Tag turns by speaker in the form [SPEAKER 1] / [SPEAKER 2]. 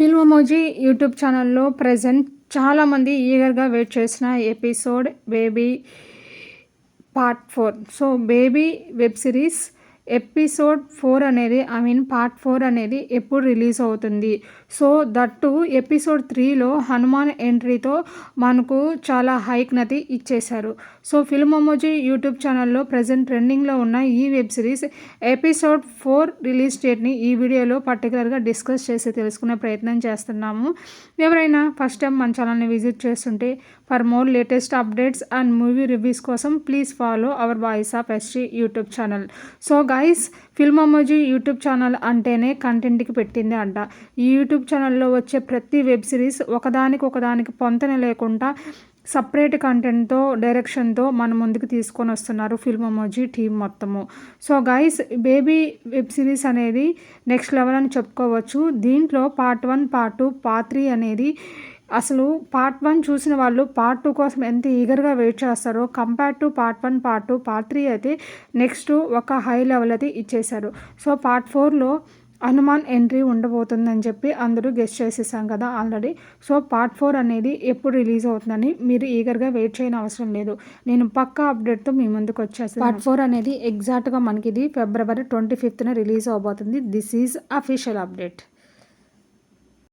[SPEAKER 1] ఫిల్మోజీ YouTube ఛానల్లో present చాలామంది ఈగర్గా wait చేసిన episode baby part 4. So baby web series episode 4 అనేది పార్ట్ 4 అనేది ఎప్పుడు రిలీజ్ అవుతుంది. సో దట్టు ఎపిసోడ్ 3లో హనుమాన్ ఎంట్రీతో మనకు చాలా హైక్నతి ఇచ్చేశారు. సో ఫిల్మోజీ యూట్యూబ్ ఛానల్లో ప్రజెంట్ ట్రెండింగ్లో ఉన్న ఈ వెబ్ సిరీస్ ఎపిసోడ్ 4 రిలీజ్ డేట్ని ఈ వీడియోలో పర్టికులర్గా డిస్కస్ చేసి తెలుసుకునే ప్రయత్నం చేస్తున్నాము. ఎవరైనా ఫస్ట్ టైం మన ఛానల్ని విజిట్ చేస్తుంటే for more latest updates and movie reviews కోసం please follow our voice of ST YouTube channel. So guys, Filmoji YouTube channel అంటేనే కంటెంట్కి పెట్టింది అంట. ఈ యూట్యూబ్ ఛానల్లో వచ్చే ప్రతి వెబ్ సిరీస్ ఒకదానికి పొంతన లేకుండా సపరేట్ కంటెంట్తో డైరెక్షన్తో మన ముందుకు తీసుకొని వస్తున్నారు ఫిల్మోజీ టీం మొత్తము. So guys, baby web series అనేది నెక్స్ట్ లెవెల్ అని చెప్పుకోవచ్చు. దీంట్లో పార్ట్ 1, పార్ట్ 2, పార్ట్ 3 అనేది అసలు పార్ట్ 1 చూసిన వాళ్ళు పార్ట్ 2 కోసం ఎంత ఈగర్గా వెయిట్ చేస్తారో compare to part 1, part 2, part 3 అయితే నెక్స్ట్ ఒక హై లెవెల్ అయితే ఇచ్చేశారు. సో పార్ట్ 4లో హనుమాన్ ఎంట్రీ ఉండబోతుందని చెప్పి అందరూ గెస్ట్ చేసేసాం కదా ఆల్రెడీ. సో పార్ట్ 4 అనేది ఎప్పుడు రిలీజ్ అవుతుందని మీరు ఈగర్గా వెయిట్ చేయని అవసరం లేదు. నేను పక్కా అప్డేట్తో మీ ముందుకు వచ్చేస్తాను. పార్ట్ 4 అనేది ఎగ్జాక్ట్గా మనకి ఇది February 25th రిలీజ్ అవబోతుంది. This is official update.